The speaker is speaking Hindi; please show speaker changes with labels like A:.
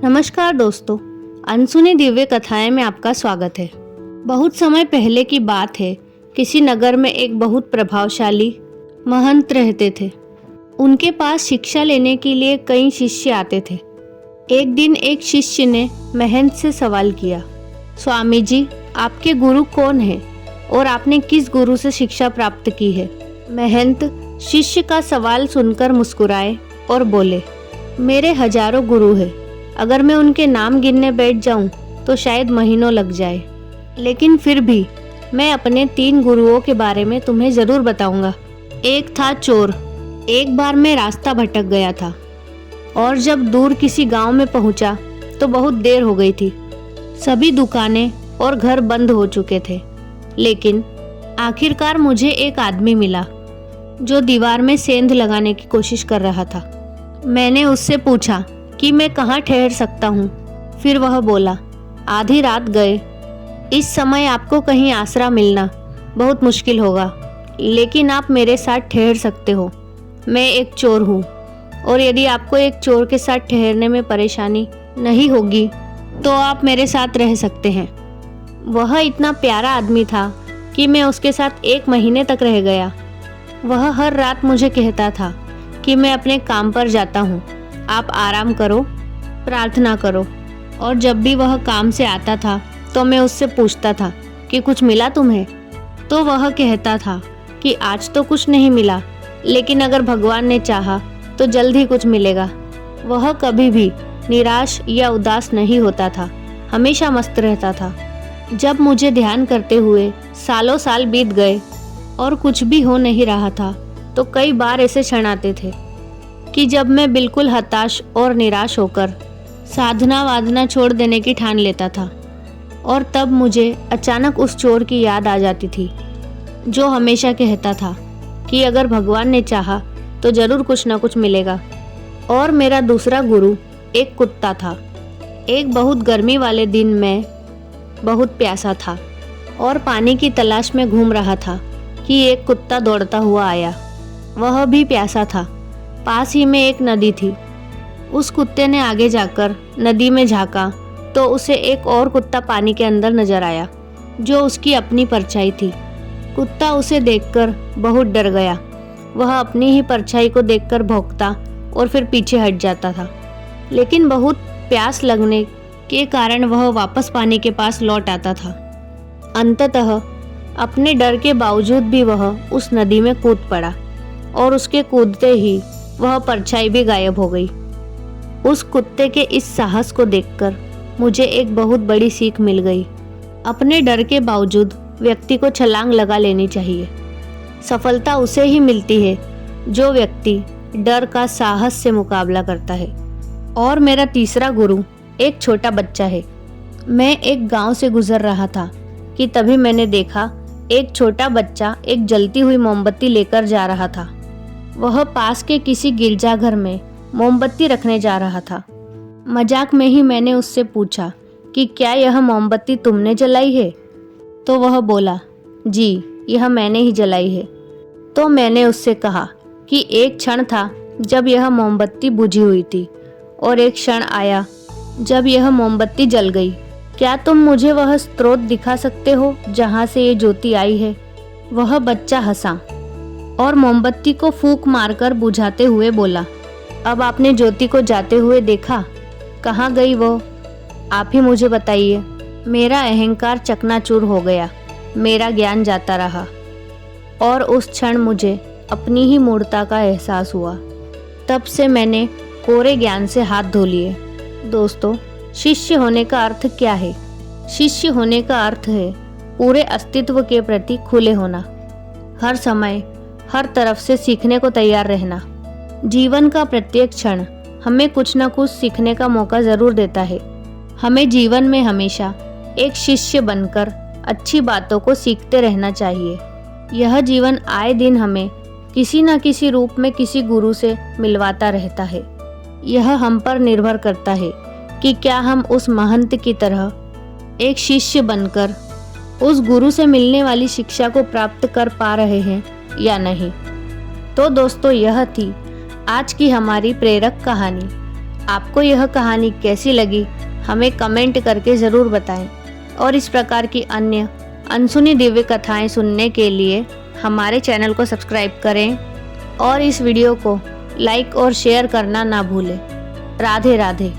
A: नमस्कार दोस्तों, अनसुनी दिव्य कथाएं में आपका स्वागत है। बहुत समय पहले की बात है। किसी नगर में एक बहुत प्रभावशाली महंत रहते थे। उनके पास शिक्षा लेने के लिए कई शिष्य आते थे। एक दिन एक शिष्य ने महंत से सवाल किया, स्वामी जी, आपके गुरु कौन है और आपने किस गुरु से शिक्षा प्राप्त की है? महंत शिष्य का सवाल सुनकर मुस्कुराए और बोले, मेरे हजारों गुरु हैं। अगर मैं उनके नाम गिनने बैठ जाऊं तो शायद महीनों लग जाए, लेकिन फिर भी मैं अपने 3 गुरुओं के बारे में तुम्हें ज़रूर बताऊंगा। एक था चोर। एक बार मैं रास्ता भटक गया था और जब दूर किसी गांव में पहुंचा तो बहुत देर हो गई थी। सभी दुकानें और घर बंद हो चुके थे, लेकिन आखिरकार मुझे एक आदमी मिला जो दीवार में सेंध लगाने की कोशिश कर रहा था। मैंने उससे पूछा कि मैं कहाँ ठहर सकता हूँ। फिर वह बोला, आधी रात गए, इस समय आपको कहीं आसरा मिलना बहुत मुश्किल होगा, लेकिन आप मेरे साथ ठहर सकते हो। मैं एक चोर हूँ और यदि आपको एक चोर के साथ ठहरने में परेशानी नहीं होगी तो आप मेरे साथ रह सकते हैं। वह इतना प्यारा आदमी था कि मैं उसके साथ 1 महीने तक रह गया। वह हर रात मुझे कहता था कि मैं अपने काम पर जाता हूँ, आप आराम करो, प्रार्थना करो। और जब भी वह काम से आता था तो मैं उससे पूछता था कि कुछ मिला तुम्हें? तो वह कहता था कि आज तो कुछ नहीं मिला, लेकिन अगर भगवान ने चाहा तो जल्द ही कुछ मिलेगा। वह कभी भी निराश या उदास नहीं होता था, हमेशा मस्त रहता था। जब मुझे ध्यान करते हुए सालों साल बीत गए और कुछ भी हो नहीं रहा था, तो कई बार ऐसे क्षण आते थे कि जब मैं बिल्कुल हताश और निराश होकर साधना वादना छोड़ देने की ठान लेता था। और तब मुझे अचानक उस चोर की याद आ जाती थी जो हमेशा कहता था कि अगर भगवान ने चाहा तो ज़रूर कुछ ना कुछ मिलेगा। और मेरा दूसरा गुरु एक कुत्ता था। एक बहुत गर्मी वाले दिन मैं बहुत प्यासा था और पानी की तलाश में घूम रहा था कि एक कुत्ता दौड़ता हुआ आया। वह भी प्यासा था। पास ही में एक नदी थी। उस कुत्ते ने आगे जाकर नदी में झांका तो उसे एक और कुत्ता पानी के अंदर नजर आया जो उसकी अपनी परछाई थी। कुत्ता उसे देखकर बहुत डर गया। वह अपनी ही परछाई को देखकर भौंकता और फिर पीछे हट जाता था, लेकिन बहुत प्यास लगने के कारण वह वापस पानी के पास लौट आता था। अंततः अपने डर के बावजूद भी वह उस नदी में कूद पड़ा और उसके कूदते ही वह परछाई भी गायब हो गई। उस कुत्ते के इस साहस को देखकर मुझे एक बहुत बड़ी सीख मिल गई। अपने डर के बावजूद व्यक्ति को छलांग लगा लेनी चाहिए। सफलता उसे ही मिलती है जो व्यक्ति डर का साहस से मुकाबला करता है। और मेरा तीसरा गुरु एक छोटा बच्चा है। मैं एक गांव से गुजर रहा था कि तभी मैंने देखा एक छोटा बच्चा एक जलती हुई मोमबत्ती लेकर जा रहा था। वह पास के किसी गिरजाघर में मोमबत्ती रखने जा रहा था। मजाक में ही मैंने उससे पूछा कि क्या यह मोमबत्ती तुमने जलाई है? तो वह बोला, जी, यह मैंने ही जलाई है। तो मैंने उससे कहा कि एक क्षण था जब यह मोमबत्ती बुझी हुई थी और एक क्षण आया जब यह मोमबत्ती जल गई। क्या तुम मुझे वह स्रोत दिखा सकते हो जहाँ से ये ज्योति आई है? वह बच्चा हंसा और मोमबत्ती को फूंक मारकर बुझाते हुए बोला, अब आपने ज्योति को जाते हुए देखा, कहाँ गई वो? आप ही मुझे बताइए। मेरा अहंकार चकनाचूर हो गया। मेरा ज्ञान जाता रहा और उस क्षण मुझे अपनी ही मूर्खता का एहसास हुआ। तब से मैंने कोरे ज्ञान से हाथ धो लिए। दोस्तों, शिष्य होने का अर्थ क्या है? शिष्य होने का अर्थ है पूरे अस्तित्व के प्रति खुले होना, हर समय हर तरफ से सीखने को तैयार रहना। जीवन का प्रत्येक क्षण हमें कुछ न कुछ सीखने का मौका ज़रूर देता है। हमें जीवन में हमेशा एक शिष्य बनकर अच्छी बातों को सीखते रहना चाहिए। यह जीवन आए दिन हमें किसी न किसी रूप में किसी गुरु से मिलवाता रहता है। यह हम पर निर्भर करता है कि क्या हम उस महंत की तरह एक शिष्य बनकर उस गुरु से मिलने वाली शिक्षा को प्राप्त कर पा रहे हैं या नहीं। तो दोस्तों, यह थी आज की हमारी प्रेरक कहानी। आपको यह कहानी कैसी लगी हमें कमेंट करके ज़रूर बताएं और इस प्रकार की अन्य अनसुनी दिव्य कथाएं सुनने के लिए हमारे चैनल को सब्सक्राइब करें और इस वीडियो को लाइक और शेयर करना ना भूलें। राधे राधे।